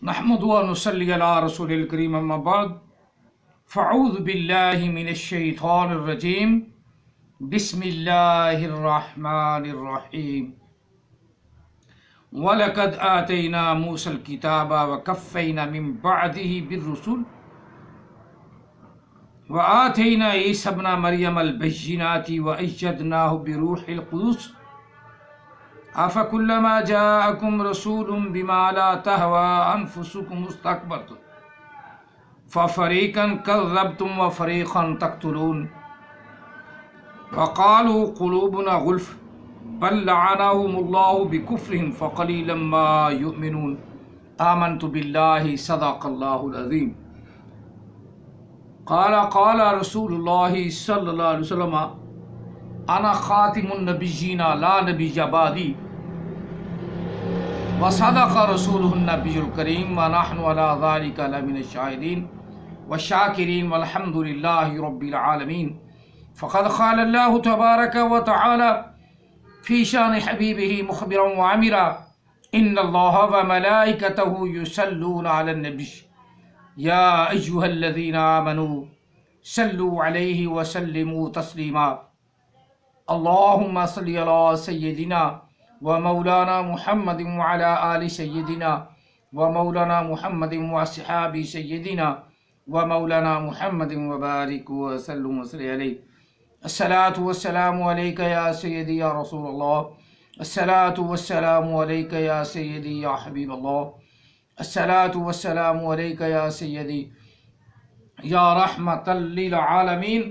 نحمد و نصلی علی رسول الکریم اما بعد فاعوذ باللہ من الشیطان الرجیم بسم اللہ الرحمن الرحیم وَلَقَدْ آتَيْنَا مُوسَى الْكِتَابَ وَكَفَّيْنَا مِن بَعْدِهِ بِالرُّسُلِ وَآتَيْنَا عِيسَى ابْنَ مَرْيَمَ الْبَيِّنَاتِ وَأَيَّدْنَاهُ بِرُوحِ الْقُدُسِ أَفَكُلَّمَا جَاءَكُمْ رَسُولٌ بِمَا لَا تَهْوَىٰ أَنفُسُكُمُ اسْتَكْبَرْتُمْ فَفَرِيقًا كَذَّبْتُمْ وَفَرِيقًا تَقْتُلُونَ وَقَالُوا قُلُوبُنَا غُلْفٌ بل لعنهم الله بكفرهم فقليلا ما يؤمنون آمنت بالله صدق الله العظيم قال رسول الله صلى الله عليه وسلم أنا خاتم النبيين لا نبي بعدي وصدق رسوله النبي الكريم ونحن على ذلك لمن الشاهدين والشاكرين والحمد لله رب العالمين فقد قال الله تبارك وتعالى في شان حبيبه مخبرا وعامرا إن الله وملائكته يصلون على النبي يا أيها الذين آمنوا صلوا عليه وسلموا تسليما اللهم صل على سيدنا ومولانا محمد وعلى آل سيدنا ومولانا محمد وأصحاب سيدنا ومولانا محمد وبارك وسلم وصل عليه الصلاة والسلام عليك يا سيدي يا رسول الله الصلاة والسلام عليك يا سيدي يا حبيب الله الصلاة والسلام عليك يا سيدي يا رحمة للعالمين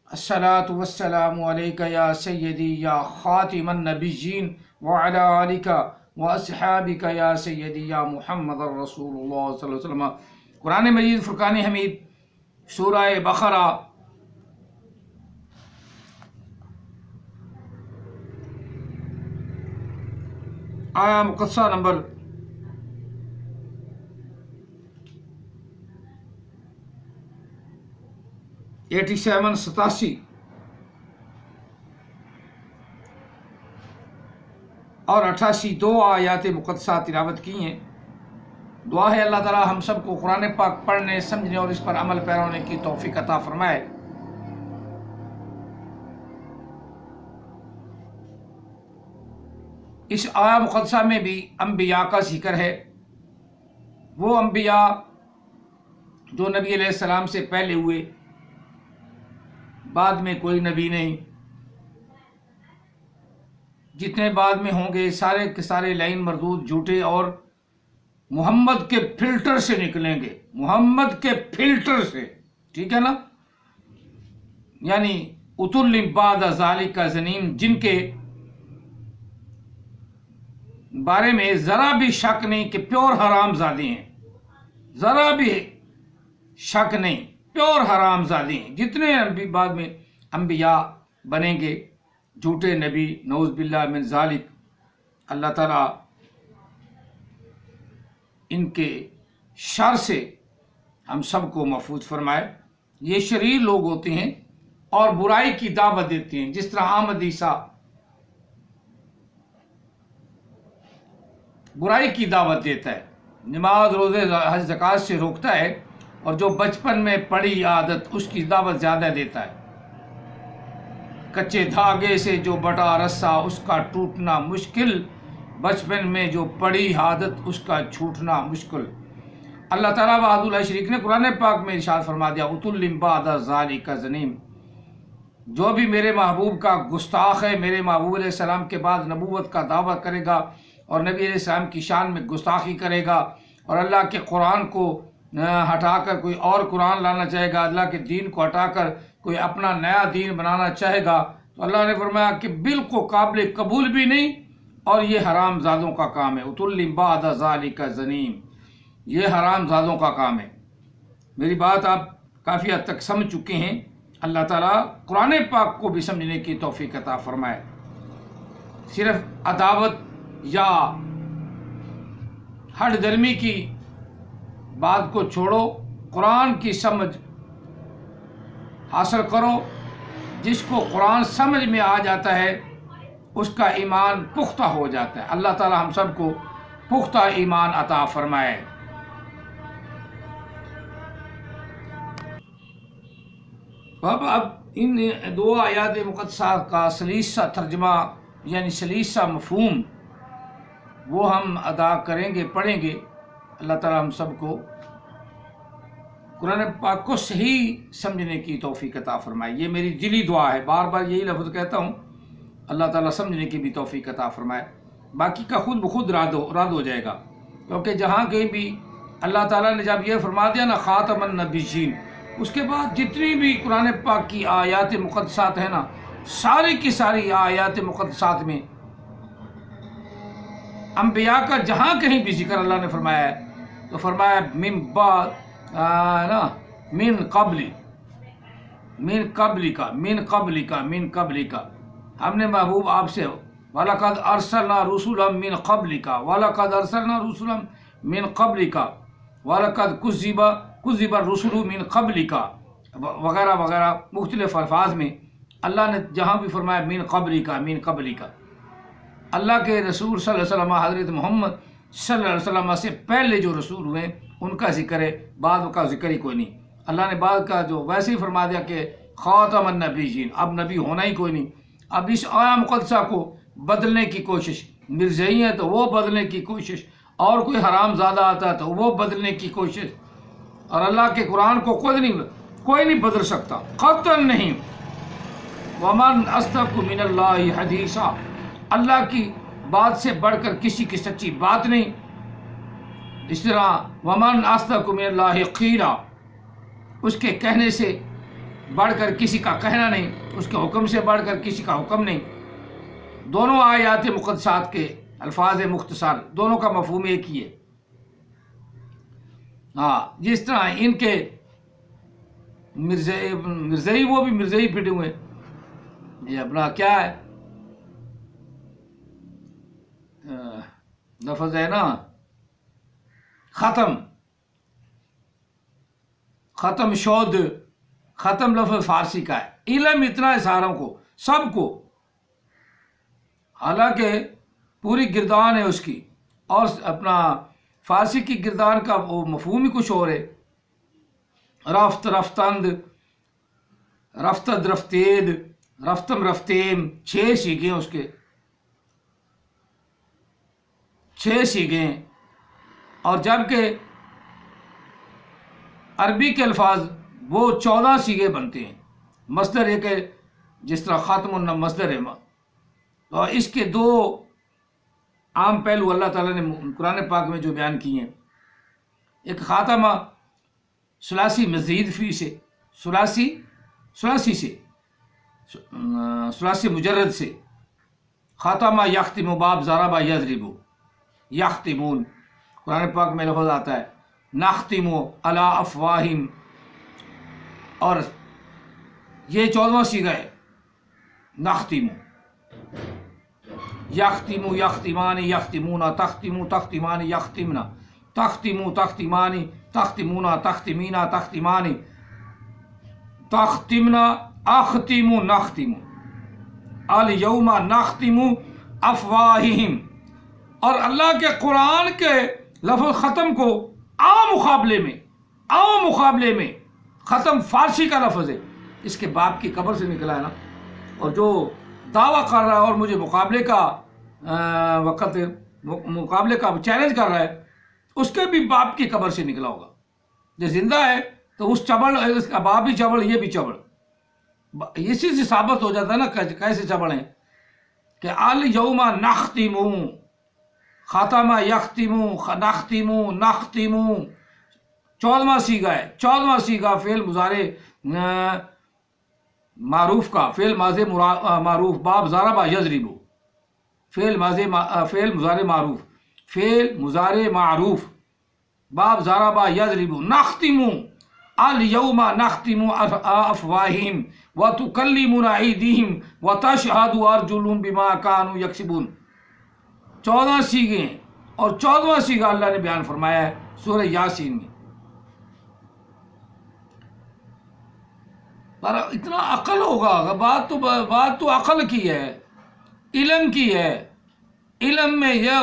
الصلاة والسلام عليك يا سيدي يا خاتم النبيين وعلى آلك وأصحابك يا سيدي يا محمد رسول الله صلى الله عليه وسلم قرآن مجید فرقان حمید سورہ بقرہ آیا مقدسہ نمبر 87 اور 88 دو آیات مقدسہ تلاوت کی ہیں۔ دعا ہے اللہ تعالی ہم سب کو قرآن پاک پڑھنے سمجھنے اور اس پر عمل پیرا ہونے کی توفیق عطا فرمائے۔ اس آیہ مقدسہ میں بھی انبیاء کا ذکر ہے، وہ انبیاء جو نبی علیہ السلام سے پہلے ہوئے، بعد میں کوئی نبی نہیں، جتنے بعد میں ہوں گے سارے کے سارے لائن مردود جھوٹے اور محمد کے فلٹر سے نکلیں گے، محمد کے فلٹر سے، ٹھیک ہے نا، یعنی اتل بعد ذالک زنیم، جن کے بارے میں ذرا بھی شک نہیں کہ پیور حرام زادی ہیں، ذرا بھی شک نہیں، پیور حرام زادی ہیں۔ جتنے بعد میں انبیاء بنیں گے جھوٹے نبی، نعوذ باللہ من ذالک، اللہ تعالیٰ ان کے شر سے ہم سب کو محفوظ فرمائے۔ یہ شریر لوگ ہوتے ہیں اور برائی کی دعوت دیتے ہیں، جس طرح احمد عیسیٰ برائی کی دعوت دیتا ہے، نماز روزے حج زکوٰۃ سے روکتا ہے، اور جو بچپن میں پڑی عادت اس کی دعوت زیادہ دیتا ہے۔ کچے دھاگے سے جو بٹا رسا اس کا ٹوٹنا مشکل، بچپن میں جو پڑی عادت اس کا چھوٹنا مشکل۔ اللہ تعالیٰ وحدہ لا شریک نے قرآن پاک میں ارشاد فرما دیا عتل بعد ذالک زنیم، جو بھی میرے محبوب کا گستاخ ہے، میرے محبوب علیہ السلام کے بعد نبوت کا دعویٰ کرے گا اور نبی علیہ السلام کی شان میں گستاخی کرے گا اور اللہ کے قرآن کو ہٹا کر کوئی اور قرآن لانا چاہے گا، اللہ کے دین کو ہٹا کر کوئی اپنا نیا دین بنانا چاہے گا، تو اللہ نے فرمایا کہ بالکل قابل قبول بھی نہیں، اور یہ حرام زادوں کا کام ہے۔ اتل بعد ذالک زنیم، یہ حرام زادوں کا کام ہے۔ میری بات آپ کافی حد تک سمجھ چکے ہیں۔ اللہ تعالیٰ قرآن پاک کو بھی سمجھنے کی توفیق عطا فرمائے۔ صرف عداوت یا ہٹ درمی کی بات کو چھوڑو، قرآن کی سمجھ حاصل کرو۔ جس کو قرآن سمجھ میں آ جاتا ہے اس کا ایمان پختہ ہو جاتا ہے۔ اللہ تعالی ہم سب کو پختہ ایمان عطا فرمائے۔ اب ان دو آیات مقدسات کا سلیسہ ترجمہ یعنی سلیسہ مفہوم وہ ہم ادا کریں گے، پڑھیں گے۔ اللہ تعالیٰ ہم سب کو قرآن پاک کو صحیح سمجھنے کی توفیق عطا فرمائے۔ یہ میری دلی دعا ہے، بار بار یہی لفظ کہتا ہوں، اللہ تعالیٰ سمجھنے کی بھی توفیق عطا فرمائے۔ باقی کا خود بخود رد ہو جائے گا، کیونکہ جہاں کہیں بھی اللہ تعالیٰ نے جب یہ فرما دیا نا خاتم النبیین، اس کے بعد جتنی بھی قرآن پاک کی آیات مقدسات ہیں نا، ساری کی ساری آیات مقدسات میں انبیاء کا جہاں کہیں بھی ذکر اللہ نے فرمایا ہے تو فرمایا من قبل کا ہم نے محبوب آپ سے وَلَقَدْ أَرْسَلْنَا رُسُلًا مِّن قَبْلِكَ وَلَقَدْ أَرْسَلْنَا رُسُلًا مِّن قَبْلِكَ وَلَقَدْ كُذِّبَ الرُّسُلُ مِّن قَبْلِكَ وغیرہ وغیرہ مختلف الفاظ میں اللہ نے جہاں بھی فرمایا من قبلِكَ اللہ کے رسول صلی اللہ علیہ وسلم حضرت محمد صلی اللہ علیہ وسلم سے پہلے جو رسول ہوئے ان کا ذکر ہے، بعد کا ذکر ہی کوئی نہیں۔ اللہ نے بعد کا جو ویسے ہی فرما دیا کہ خاتم النبیین، اب نبی ہونا ہی کوئی نہیں۔ اب اس آیا مقدسہ کو بدلنے کی کوشش، مرزائی ہے تو وہ بدلنے کی کوشش، اور کوئی حرام زادہ آتا ہے تو وہ بدلنے کی کوشش، اور اللہ کے قرآن کو کوئی نہیں بدل سکتا، قطعاً نہیں۔ وَمَنْ أَصْدَقُ مِنَ اللَّهِ حَدِيثًا، اللہ کی بات سے بڑھ کر کسی کی سچی بات نہیں۔ اس طرح وَمَنْ أَصْدَقُ مِنَ اللَّهِ قِيلًا، اس کے کہنے سے بڑھ کر کسی کا کہنا نہیں، اس کے حکم سے بڑھ کر کسی کا حکم نہیں۔ دونوں آیات مقدسات کے الفاظ مختصر، دونوں کا مفہوم ایک ہی ہے۔ جس طرح ان کے مرزائی وہ بھی مرزائی پھٹے ہوئے، یہ اپنا کیا ہے لفظ ہے نا، ختم شود، ختم لفظ فارسی کا ہے۔ علم اتنا ہے ساروں کو، سب کو، حالانکہ پوری گردان ہے اس کی، اور اپنا فارسی کی گردان کا وہ مفہوم ہی کچھ اور ہے۔ رفت، رفتند، رفتد، رفتید، رفتم، رفتیم، 6 سیگے اس کے، 6 سیگے ہیں۔ اور جبکہ عربی کے الفاظ وہ 14 سیگے بنتے ہیں۔ مصدر ایک ہے، جس طرح خاتم النم مصدر ہے، اور اس کے 2 عام پہلو اللہ تعالیٰ نے قرآن پاک میں جو بیان کیے ہیں۔ ایک خاتمہ ثلاثی مزید فی سے، ثلاثی مجرد سے، خاتمہ یختم باب ضرب یضرب، یختمون قرآن پاک میں لفظ آتا ہے، نختم علی افواہم، اور یہ 14واں صیغہ ہے، نختم، یختم، یختمان، یختمون، تختم، تختمان، یختمنا، تختم، تختمان، تختمون، تختمین، تختمان، تختمنا، اختم، نختم، الیوم نختم افواہہم۔ اور اللہ کے قرآن کے لفظ ختم کو عام مقابلے میں ختم فارسی کا لفظ ہے، اس کے باپ کی قبر سے نکلا ہے نا، اور جو دعویٰ کر رہا ہے اور مجھے مقابلے کا چیلنج کر رہا ہے، اس کے بھی باپ کی قبر سے نکلا ہوگا۔ جو زندہ ہے تو اس کا باپ بھی چبل، یہ بھی چبل، اسی سے ثابت ہو جاتا ہے نا کیسے چبل ہیں، کہ الیوم نختم، خاتمہ یختم، نختم، نختم، 14واں صیغہ ہے، 14واں صیغہ فعل مضارع معروف کا، فعل ماضی معروف، باب ضرب یضرب، فعل مضارع معروف، فعل مضارع معروف، باب ضرب یضرب، نختم الیوم نختم افواہہم وتکلمنا ایدیہم وتشہد ارجلہم بما کانوا یکسبون۔ 14 سیغے ہیں، اور 14واں صیغہ اللہ نے بیان فرمایا ہے سورہ یاسین میں۔ پر اتنا عقل ہوگا، بات تو عقل کی ہے، علم کی ہے۔ علم میں یہ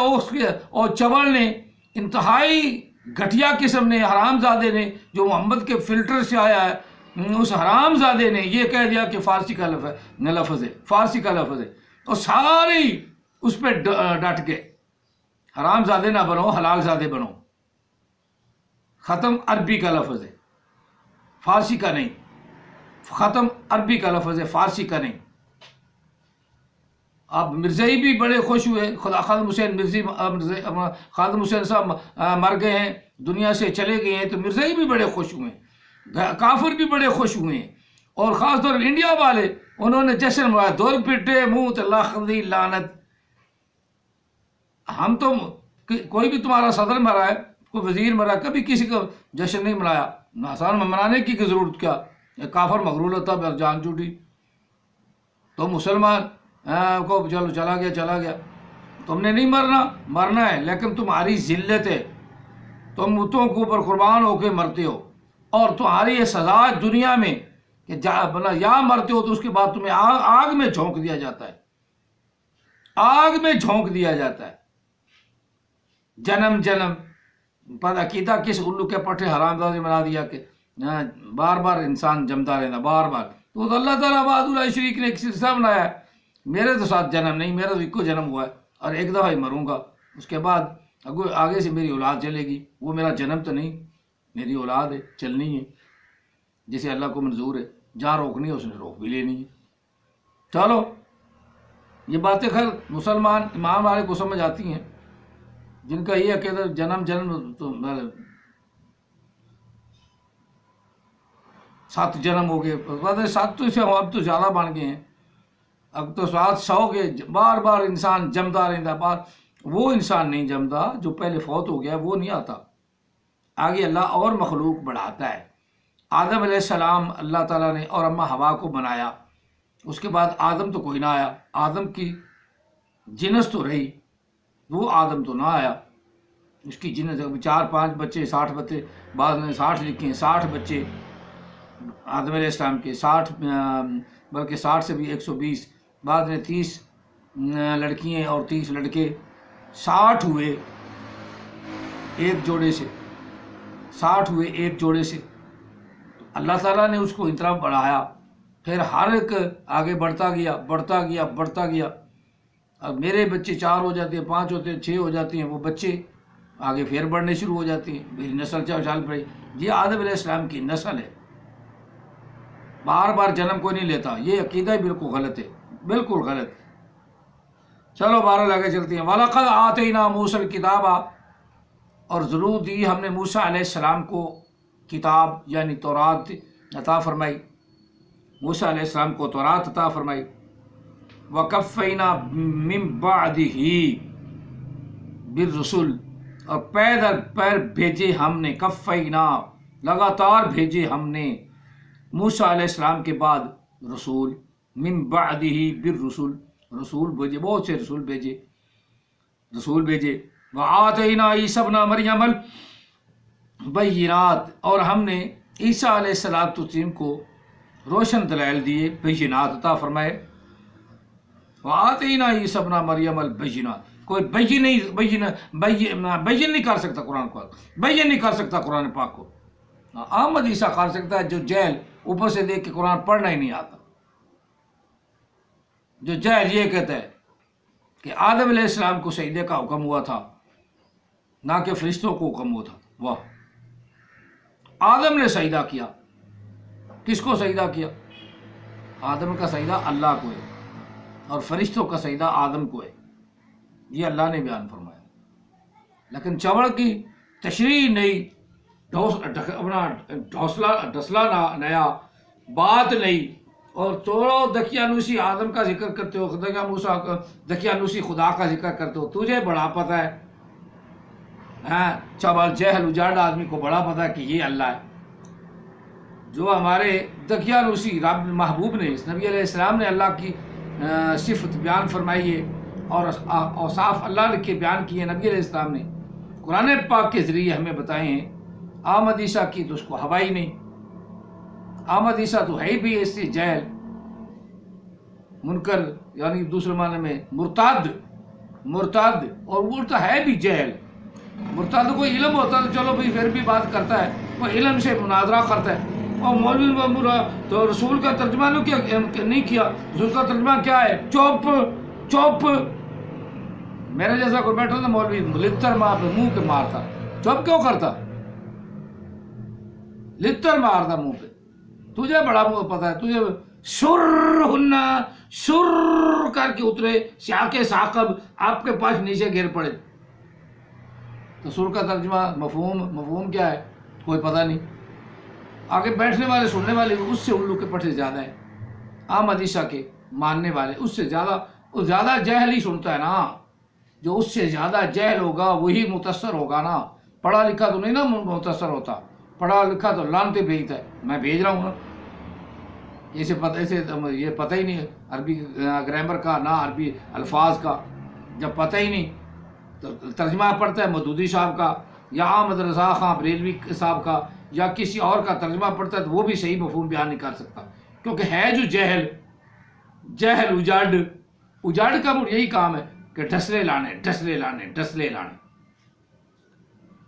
اور چبل نے، انتہائی گھٹیا قسم نے، حرام زادے نے، جو محمد کے فلٹر سے آیا ہے، اس حرام زادے نے یہ کہہ دیا کہ فارسی کا لفظ ہے، فارسی کا لفظ ہے، تو سارے اس پہ ڈٹ گئے، حرام زادے نہ بنو، حلال زادے بنو، ختم عربی کا لفظ ہے فارسی کا نہیں، ختم عربی کا لفظ ہے فارسی کا نہیں۔ اب مرزائی بھی بڑے خوش ہوئے، خادم حسین مرزی، خادم حسین صاحب مر گئے ہیں، دنیا سے چلے گئے ہیں، تو مرزائی بھی بڑے خوش ہوئے ہیں، کافر بھی بڑے خوش ہوئے ہیں، اور خاص طور انڈیا والے انہوں نے جشن منایا، دور پٹے منہ تے لاخذی لعنت۔ ہم تو کوئی بھی تمہارا صدر مرا ہے، کوئی وزیر مرا، کبھی کسی کا جشن نہیں منایا، آسان منانے کی ضرورت کیا، کافر مغرور ہوتا ہے جان چھوٹی، تو مسلمان کو چلو چلا گیا، تم نے نہیں مرنا ہے، لیکن تمہاری ذلت ہے، تم بتوں کے اوپر قربان ہو کے مرتے ہو، اور تمہاری یہ سزا دنیا میں کہ یا مرتے ہو تو اس کے بعد تمہیں آگ میں جھونک دیا جاتا ہے، آگ میں جھونک دیا جاتا ہے، جنم پتہ عقیدہ کس الو کے پٹھے حرام زادے بنا دیا کہ بار بار انسان جمتا رہنا، بار تو اللہ تعالیٰ بعد اللہ شریک نے ایک سلسلہ بنایا ہے، میرے تو ساتھ جنم نہیں، میرا تو ایک کو جنم ہوا ہے، اور ایک دفعہ ہی مروں گا، اس کے بعد آگے سے میری اولاد چلے گی، وہ میرا جنم تو نہیں، میری اولاد ہے، چلنی ہے جسے اللہ کو منظور ہے، جہاں روکنی ہے اس نے روک بھی لینی ہے۔ چلو یہ باتیں خیر مسلمان امام والے کو سمجھ آتی ہیں، جن کا یہ عقیدہ جنم تو 7 جنم ہو گئے، 7 تو اب تو زیادہ بن گئے ہیں، اب تو 700 کے بار بار انسان جمتا رہتا، بار وہ انسان نہیں جمتا جو پہلے فوت ہو گیا، وہ نہیں آتا، آگے اللہ اور مخلوق بڑھاتا ہے۔ آدم علیہ السلام اللہ تعالیٰ نے اور اماں ہوا کو بنایا، اس کے بعد آدم تو کوئی نہ آیا، آدم کی جنس تو رہی، وہ آدم تو نہ آیا، اس کی جنس 4-5 بچے، 60 بچے، بعض نے 60 لکھے ہیں، 60 بچے آدم علیہ السلام کے، 60 بلکہ 60 سے بھی 120، بعد نے 30 لڑکیاں اور 30 لڑکے، 60 ہوئے ایک جوڑے سے، 60 ہوئے ایک جوڑے سے، تو اللہ تعالیٰ نے اس کو اتنا بڑھایا، پھر ہر ایک آگے بڑھتا گیا، اب میرے بچے 4 ہو جاتے ہیں، 5 ہوتے ہیں، 6 ہو جاتے ہیں، وہ بچے آگے پھر بڑھنے شروع ہو جاتے ہیں، میری نسل چل پڑی، یہ آدم علیہ السلام کی نسل ہے، بار بار جنم کوئی نہیں لیتا، یہ عقیدہ بالکل غلط ہے، بالکل غلط۔ چلو بہرحال آگے چلتے ہیں۔ وَلَقَدْ آتَيْنَا مُوسَى الْكِتَابَ، اور ضرور دی ہم نے موسیٰ علیہ السلام کو کتاب یعنی تورات عطا فرمائی، موسیٰ علیہ السلام کو تورات عطا فرمائی۔ وَقَفَّيْنَا مِن بَعْدِهِ بِالرُّسُلِ، اور پے در پیر بھیجے ہم نے، کفینا لگاتار بھیجے ہم نے موسیٰ علیہ السلام کے بعد رسول، من بعدہ بالرسل، رسول بھیجے، بہت سے رسول بھیجے۔ وآتینا عیسی ابن مریم البینات، اور ہم نے عیسیٰ علیہ السلام کو روشن دلائل دیے، بینات عطا فرمائے۔ وآتینا عیسی ابن مریم البینات، کوئی بین نہیں کر سکتا قرآن کو، بین نہیں کر سکتا قرآن پاک کو، احمد عیسیٰ کر سکتا ہے جو جہل اوپر سے دیکھ کے قرآن پڑھنا ہی نہیں آتا، جو جہل یہ کہتا ہے کہ آدم علیہ السلام کو سجدے کا حکم ہوا تھا، نہ کہ فرشتوں کو حکم ہوا تھا۔ واہ، آدم نے سجدہ کیا، کس کو سجدہ کیا؟ آدم کا سجدہ اللہ کو ہے، اور فرشتوں کا سجدہ آدم کو ہے، یہ اللہ نے بیان فرمایا، لیکن چوڑ کی تشریح نہیں، اپنا ڈھسلا نیا بات نہیں، اور توڑو دقیانوسی آدم کا ذکر کرتے ہو، دقیانوسی خدا کا ذکر کرتے ہو، تجھے بڑا پتہ ہے، چبل جہل اجاڑ آدمی کو بڑا پتہ ہے کہ یہ اللہ ہے۔ جو ہمارے دقیانوسی رب محبوب نے، نبی علیہ السلام نے اللہ کی صفت بیان فرمائی ہے، اور اوصاف اللہ کے بیان کیے نبی علیہ السلام نے، قرآن پاک کے ذریعے ہمیں بتائے ہیں۔ احمد عیسیٰ کی تو اس کو ہوا ہی نہیں، احمد عیسیٰ تو ہے بھی ایسے جہل منکر، یعنی دوسرے معنی میں مرتد، اور وہ تو ہے بھی جہل۔ مرتد کو علم ہوتا تو چلو بھائی پھر بھی بات کرتا ہے، وہ علم سے مناظرہ کرتا ہے، اور مولوی تو رسول کا ترجمہ نہیں کیا. رسول کا ترجمہ کیا ہے؟ چپ چپ. میرے جیسا کوئی بیٹھا تھا مولوی لتر مار پہ منہ پہ مارتا. چپ کیوں کرتا؟ لتر مارتا منہ پہ. تجھے بڑا پتا ہے، تجھے سر ہننا سر کر کے اترے سیاق ثاقب آپ کے پاس نیچے گر پڑے. تو سر کا ترجمہ مفہوم کیا ہے؟ کوئی پتہ نہیں. آگے بیٹھنے والے سننے والے اس سے الو کے پٹھے زیادہ ہیں. عام حدیثہ کے ماننے والے اس سے زیادہ جہل ہی سنتا ہے نا. جو اس سے زیادہ جہل ہوگا وہی متاثر ہوگا نا. پڑھا لکھا تو نہیں نا متاثر ہوتا. پڑھا لکھا تو لانتے بھیجتا ہے. میں بھیج رہا ہوں نا. ایسے یہ پتہ ہی نہیں ہے عربی گرامر کا، نہ عربی الفاظ کا. جب پتہ ہی نہیں تو ترجمہ پڑھتا ہے مودودی صاحب کا یا احمد رضا خان بریلوی صاحب کا یا کسی اور کا ترجمہ پڑھتا ہے تو وہ بھی صحیح مفہوم بیان نہیں کر سکتا. کیونکہ ہے جو جہل اجاڑ کا یہی کام ہے کہ ڈھسلے لانے.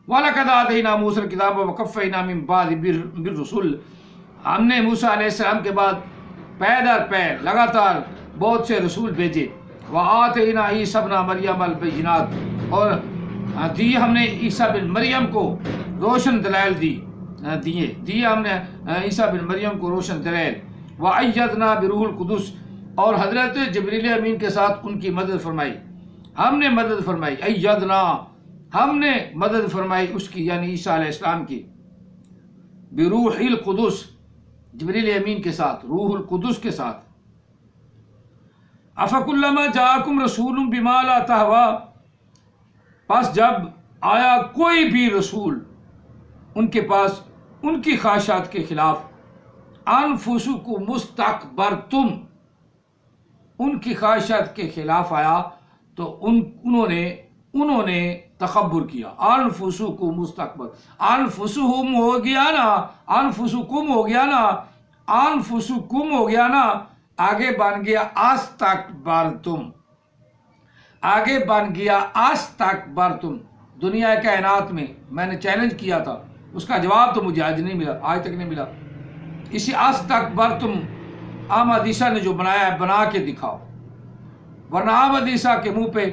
وَلَقَدْ آتَيْنَا مُوسَى الْكِتَابَ وَقَفَّيْنَا مِن بَعْدِهِ بِالرُّسُلِ. ہم نے موسیٰ علیہ السلام کے بعد پے در پے لگاتار بہت سے رسول بھیجے. وَآتَيْنَا عِيسَى ابْنَ مَرْيَمَ الْبَيِّنَاتِ. اور دی ہم نے عیسیٰ بن مریم کو روشن دلائل دیے ہم نے عیسیٰ بن مریم کو روشن دلائل. وَأَيَّدْنَا بِرُوحِ الْقُدُسِ. اور حضرت جبریل امین کے ساتھ ان کی مدد فرمائی. ہم نے مدد فرمائی. ایدنا ہم نے مدد فرمائی اس کی، یعنی عیسیٰ علیہ السلام کی. بروح القدس جبریل امین کے ساتھ، روح القدس کے ساتھ. افکلما جاءکم رسول بما لا تہوی. پس جب آیا کوئی بھی رسول ان کے پاس ان کی خواہشات کے خلاف، انفسکم مستکبرتم، ان کی خواہشات کے خلاف آیا تو انہوں نے تکبر کیا. انفسکم مستکبر، انفسہم ہو گیا نا، انفسکم ہو گیا نا، آگے بن گیا استکبرتم، آگے بن گیا استکبرتم. دنیا کائنات میں نے چیلنج کیا تھا، اس کا جواب تو مجھے آج تک نہیں ملا. اسی استکبرتم احمد عیسیٰ نے جو بنایا ہے بنا کے دکھاؤ. ورنہ احمد عیسیٰ کے منہ پہ،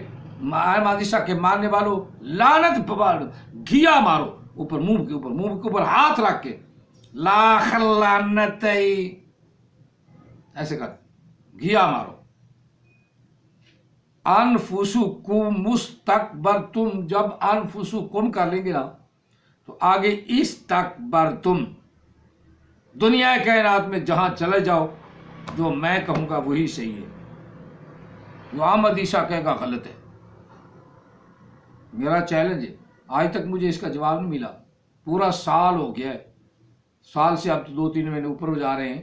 احمد عیسیٰ کے ماننے والوں لعنت گھیا مارو اوپر، منہ کے اوپر ہاتھ رکھ کے لا خلانت ایسے کر گھیا مارو. انفسکم مستکبرتم، جب انفسکم کر لیں گے نا تو آگے استکبرتم. دنیا کائنات میں جہاں چلے جاؤ جو میں کہوں گا وہی صحیح ہے، جو احمد عیسیٰ کہے گا غلط ہے. میرا چیلنج ہے، آج تک مجھے اس کا جواب نہیں ملا. پورا سال ہو گیا ہے، سال سے اب تو 2-3 مہینے اوپر ہو جا رہے ہیں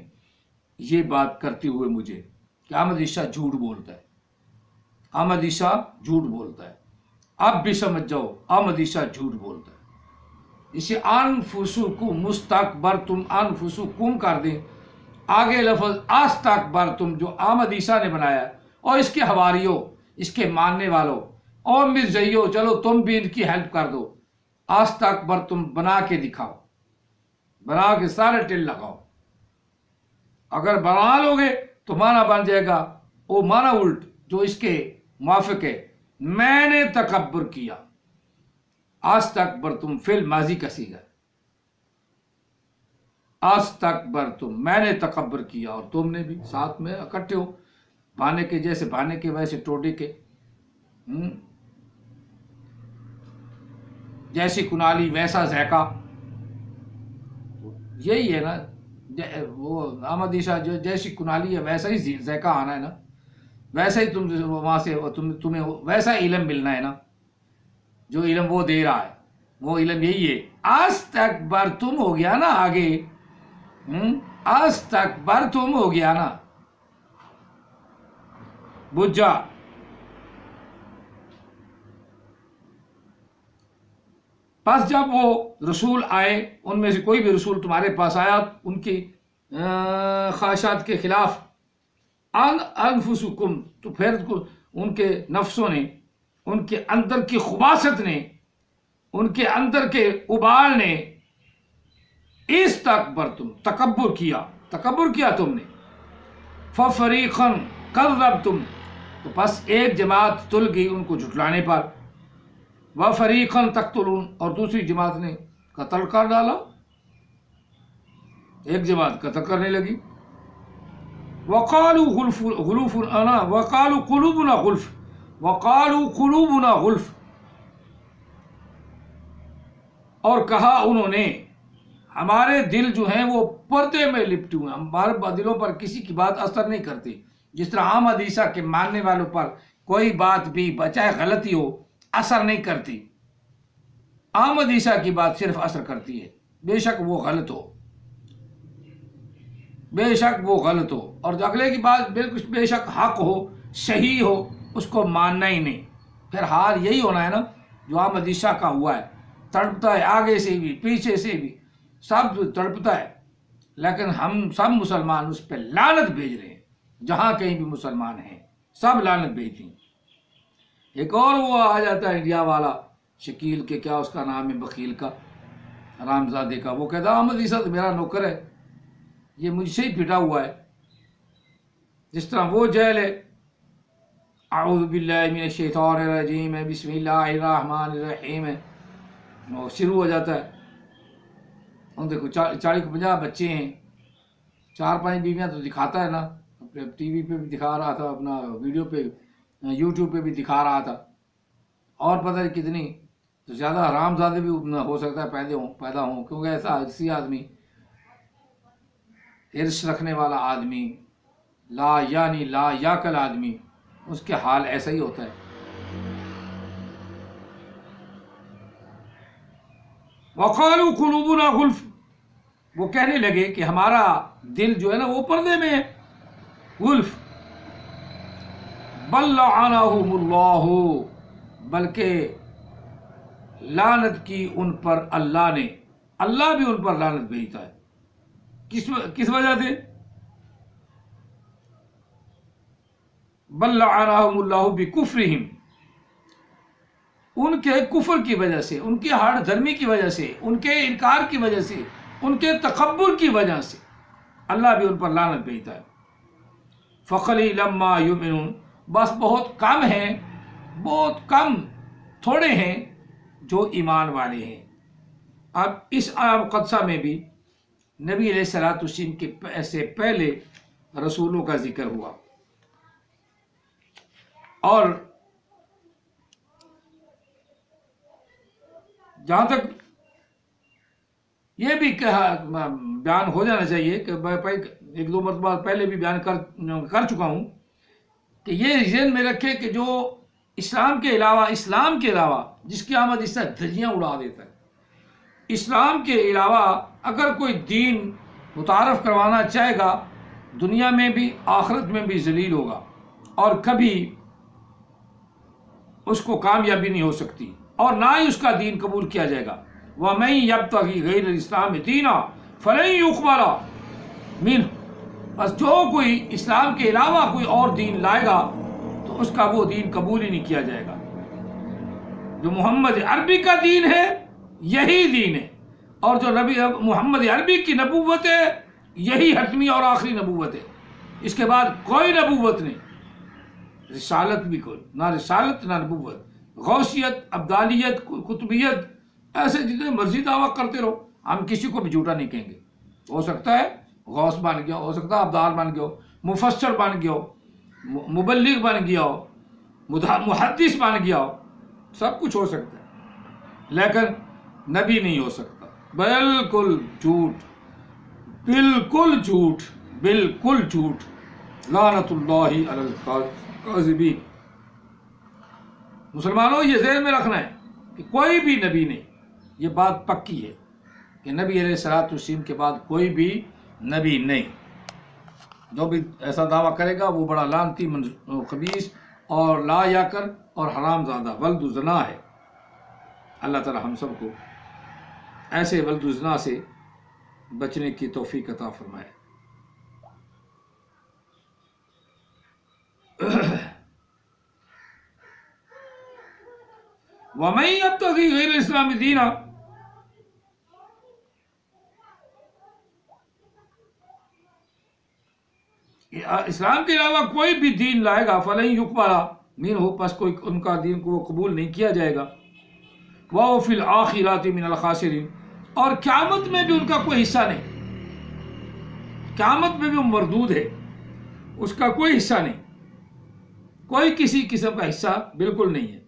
یہ بات کرتے ہوئے مجھے کہ احمد عیسیٰ جھوٹ بولتا ہے، احمد عیسیٰ جھوٹ بولتا ہے. اب بھی سمجھ جاؤ احمد عیسیٰ جھوٹ بولتا ہے. اسے انفسکم مستکبرتم، انفسکم کر دیں، آگے لفظ استکبرتم جو احمد عیسیٰ نے بنایا اور اس کے حواریوں، اس کے ماننے والوں اور مرزائیوں، چلو تم بھی ان کی ہیلپ کر دو. استکبرتم بنا کے دکھاؤ، بنا کے سارے ٹل لگاؤ. اگر بنا لو گے تو معنی بن جائے گا وہ معنی الٹ جو اس کے موافق ہے، میں نے تکبر کیا. استکبرتم فعل ماضی کا صیغہ ہے. استکبرتم میں نے تکبر کیا اور تم نے بھی ساتھ میں اکٹھے ہو، بھانے کے جیسے بھانے کے ویسے ٹوٹے کے. جیسی کنالی ویسا ذائقہ، یہی ہے نا. وہ احمد عیسیٰ جو جیسی کنالی ہے ویسا ہی ذائقہ آنا ہے نا، ویسا ہی تم وہاں سے تمہیں ویسا علم ملنا ہے نا. جو علم وہ دے رہا ہے وہ علم یہی ہے. استکبرتم ہو گیا نا، آگے استکبرتم ہو گیا نا، بجا. پس جب وہ رسول آئے، ان میں سے کوئی بھی رسول تمہارے پاس آیا ان کی خواہشات کے خلاف، انفسکم تو پھر ان کے نفسوں نے، ان کے اندر کی خباثت نے، ان کے اندر کے ابال نے استکبرتم تکبر کیا تم نے، ففریقا کذبتم تو پس ایک جماعت تل گئی ان کو جھٹلانے پر، وفریقا تقتلون اور دوسری جماعت نے قتل کر ڈالا، ایک جماعت قتل کرنے لگی، وقالوا قلوبنا غلف اور کہا انہوں نے ہمارے دل جو ہیں وہ پردے میں لپٹے ہوئے، ہمارے دلوں پر کسی کی بات اثر نہیں کرتی، جس طرح احمد عیسیٰ کے ماننے والوں پر کوئی بات بھی بچائے غلطی ہو اثر نہیں کرتی، احمد عیسیٰ کی بات صرف اثر کرتی ہے، بے شک وہ غلط ہو، اور جو اگلے کی بات بالکل بے شک حق ہو صحیح ہو اس کو ماننا ہی نہیں۔ پھر حال یہی ہونا ہے نا جو احمد عیسیٰ کا ہوا ہے، تڑپتا ہے آگے سے بھی پیچھے سے بھی، سب تڑپتا ہے، لیکن ہم سب مسلمان اس پہ لعنت بھیج رہے ہیں، جہاں کہیں بھی مسلمان ہیں سب لعنت بھیجتے ہیں۔ ایک اور وہ آ جاتا ہے انڈیا والا شکیل کے کیا اس کا نام ہے بخیل کا حرامزادے کا، وہ کہتا احمد عیسیٰ تو میرا نوکر ہے، یہ مجھ سے ہی پٹا ہوا ہے، جس طرح وہ جیل ہے، اعوذ باللہ من الشیطان الرجیم ہے، بسم اللہ الرحمن الرحیم ہے، اور شروع ہو جاتا ہے۔ ان دیکھو 40-50 بچے ہیں، 4-5 بیویاں تو دکھاتا ہے نا، ٹی وی پہ بھی دکھا رہا تھا، اپنا ویڈیو پہ یوٹیوب پہ بھی دکھا رہا تھا، اور پتہ نہیں کتنی، تو زیادہ حرامزادے بھی ہو سکتا ہے پیدا ہوں، کیونکہ ایسا حرصی آدمی، حرص رکھنے والا آدمی، لا یاکل آدمی، اس کے حال ایسا ہی ہوتا ہے۔ وقالوا قلوبنا غلف، وہ کہنے لگے کہ ہمارا دل جو ہے نا وہ پردے میں ہے، غلف، بل لعنہم اللہ، بلکہ لعنت کی ان پر اللہ نے، اللہ بھی ان پر لعنت بھیجتا ہے، کس وجہ سے؟ بل لعنہم اللہ بکفرہم، ان کے کفر کی وجہ سے، ان کی ہٹ دھرمی کی وجہ سے، ان کے انکار کی وجہ سے، ان کے تکبر کی وجہ سے اللہ بھی ان پر لعنت بھیجتا ہے۔ فقلیلا ما یؤمنون، بس بہت کم تھوڑے ہیں جو ایمان والے ہیں۔ اب اس آیت مقدسہ میں بھی نبی علیہ الصلوۃ والسلام کے سے پہلے رسولوں کا ذکر ہوا، اور جہاں تک یہ بھی بیان ہو جانا چاہیے کہ میں 1-2 مرتبہ پہلے بھی بیان کر چکا ہوں کہ یہ ذہن میں رکھے کہ جو اسلام کے علاوہ جس کی آمد اس سے دھجیاں اڑا دیتا ہے، اسلام کے علاوہ اگر کوئی دین متعارف کروانا چاہے گا دنیا میں بھی آخرت میں بھی ذلیل ہوگا، اور کبھی اس کو کامیابی نہیں ہو سکتی، اور نہ ہی اس کا دین قبول کیا جائے گا۔ وَمَن يَبْتَغِ غَيْرَ الْإِسْلَامِ دِينًا فَلَن يُقْبَلَ مِنْهُ، بس جو کوئی اسلام کے علاوہ کوئی اور دین لائے گا تو اس کا وہ دین قبول ہی نہیں کیا جائے گا۔ جو محمد عربی کا دین ہے یہی دین ہے، اور جو نبی محمد عربی کی نبوت ہے یہی حتمی اور آخری نبوت ہے، اس کے بعد کوئی نبوت نہیں، رسالت بھی کوئی، نہ رسالت نہ نبوت، غوثیت، ابدالیت، قطبیت، ایسے جتنے مرضی دعویٰ کرتے رہو، ہم کسی کو بھی جھوٹا نہیں کہیں گے۔ ہو سکتا ہے غوث بن گیا، ہو سکتا ہے ابدال بن گیا ہو، مفسر بن گیا ہو، مبلغ بن گیا ہو، محدث بن گیا ہو، سب کچھ ہو سکتا ہے، لیکن نبی نہیں ہو سکتا۔ بالکل جھوٹ، بالکل جھوٹ، بالکل جھوٹ، لعنت اللہ علی الکاذبین۔ مسلمانوں یہ ذہن میں رکھنا ہے کہ کوئی بھی نبی نہیں، یہ بات پکی ہے کہ نبی علیہ الصلوۃ والسلام کے بعد کوئی بھی نبی نہیں۔ جو بھی ایسا دعویٰ کرے گا وہ بڑا لعنتی، خبیث اور لا یاکل اور حرام زادہ ولد زنا ہے۔ اللہ تعالی ہم سب کو ایسے ولد زنا سے بچنے کی توفیق عطا فرمائے۔ وَمَن يَبْتَغِ غَيْرَ الْإِسْلَامِ دِينًا، اسلام کے علاوہ کوئی بھی دین لائے گا فلن یقبل منہ، پس کوئی ان کا دین کو قبول نہیں کیا جائے گا، وَهُوَ فِي الْآخِرَةِ مِنَ الْخَاسِرِينَ، اور قیامت میں بھی ان کا کوئی حصہ نہیں، قیامت میں بھی وہ مردود ہے، اس کا کوئی حصہ نہیں، کوئی کسی قسم کا حصہ بالکل نہیں ہے۔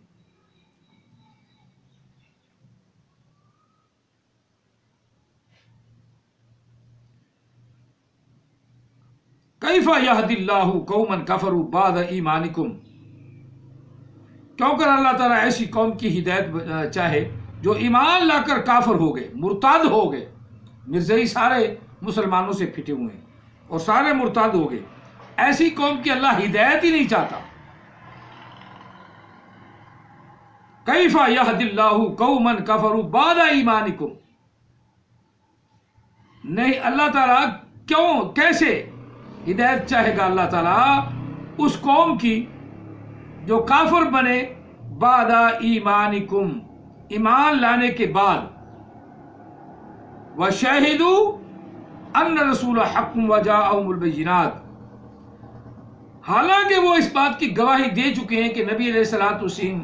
کیف یہدی اللہ قوما کفروا بعد ایمانکم، کیوں کر اللہ تعالیٰ ایسی قوم کی ہدایت چاہے جو ایمان لا کر کافر ہو گئے، مرتد ہو گئے۔ مرزائی سارے مسلمانوں سے پھٹے ہوئے ہیں اور سارے مرتد ہو گئے، ایسی قوم کی اللہ ہدایت ہی نہیں چاہتا۔ کیف یہدی اللہ قوما کفروا بعد ایمانکم، نہیں اللہ تعالیٰ کیوں کیسے ہدایت چاہے گا اللہ تعالیٰ اس قوم کی جو کافر بنے، بعد ایمانکم، ایمان لانے کے بعد، وَشَهِدُوا أَنَّ الرَّسُولَ حَقٌّ وَجَاءَهُمُ الْبَيِّنَاتُ، حالانکہ وہ اس بات کی گواہی دے چکے ہیں کہ نبی علیہ الصلوۃ والسلام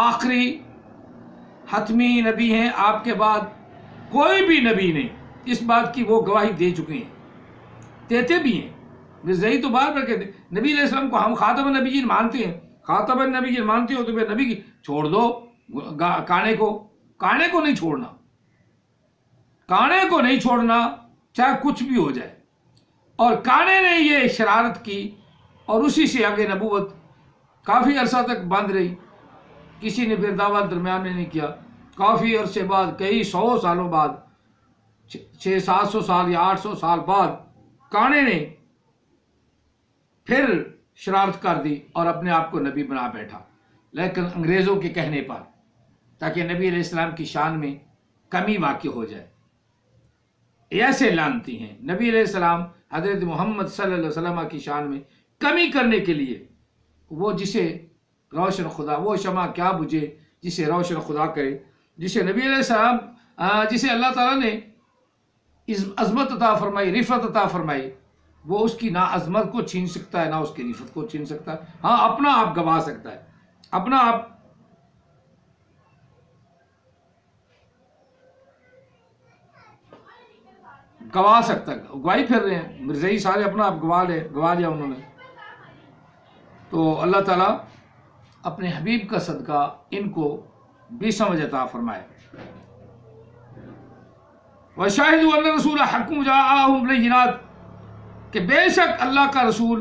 آخری حتمی نبی ہیں، آپ کے بعد کوئی بھی نبی نہیں، اس بات کی وہ گواہی دے چکے ہیں، دیتے بھی ہیں۔ مرزائی تو بار بار کہتے ہیں نبی علیہ السلام کو ہم خاتم النبیین مانتے ہیں، خاتم النبیین مانتے ہو تو پھر نبی کی چھوڑ دو کانے کو نہیں چھوڑنا، کانے کو نہیں چھوڑنا چاہے کچھ بھی ہو جائے۔ اور کانے نے یہ شرارت کی اور اسی سے آگے نبوت کافی عرصہ تک بند رہی، کسی نے پھر دعویٰ درمیان میں نہیں کیا۔ کافی عرصے بعد، کئی 100 سالوں بعد، 600-700 سال یا 800 سال بعد، کانے نے پھر شرارت کر دی اور اپنے آپ کو نبی بنا بیٹھا، لیکن انگریزوں کے کہنے پر، تاکہ نبی علیہ السلام کی شان میں کمی واقع ہو جائے۔ ایسے لانتی ہیں نبی علیہ السلام حضرت محمد صلی اللہ علیہ وسلم کی شان میں کمی کرنے کے لیے، وہ جسے روشن خدا، وہ شمع کیا بجھے جسے روشن خدا کرے، جسے نبی علیہ السلام، جسے اللہ تعالیٰ نے عظمت عطا فرمائی، رفعت عطا فرمائی، وہ اس کی نہ عظمت کو چھین سکتا ہے نہ اس کی رفعت کو چھین سکتا ہے۔ ہاں اپنا آپ گوا سکتا ہے، اپنا آپ گوا سکتا ہے، گواہی پھر رہے ہیں مرزائی سارے، اپنا آپ گوا لیا انہوں نے۔ تو اللہ تعالیٰ اپنے حبیب کا صدقہ ان کو بھی سمجھ عطا فرمائے۔ وَشَاهِدُوا أَنَّ الرَّسُولَ حَقٌّ وَجَاءَهُمُ الْبَيِّنَاتُ، کہ بے شک اللہ کا رسول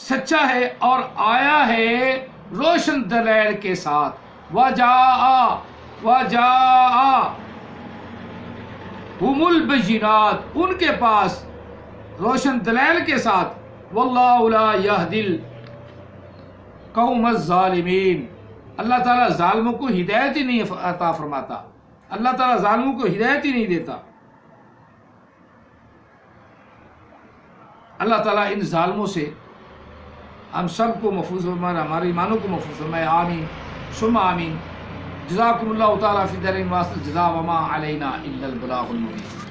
سچا ہے اور آیا ہے روشن دلائل کے ساتھ، وَجَاءَهُمُ الْبَيِّنَاتُ، ان کے پاس روشن دلائل کے ساتھ، وَاللَّهُ لَا يَهْدِي الْقَوْمَ الظَّالِمِينَ، اللہ تعالیٰ ظالموں کو ہدایت ہی نہیں عطا فرماتا، اللہ تعالیٰ ظالموں کو ہدایت ہی نہیں دیتا۔ اللہ تعالیٰ ان ظالموں سے ہم سب کو محفوظ فرمائے، ہمارے ایمانوں کو محفوظ فرمائے، آمین ثم آمین۔ جزاکم اللہ تعالیٰ فی الدارین واسطہ، جزا وما علینا الا البلاغ المبین۔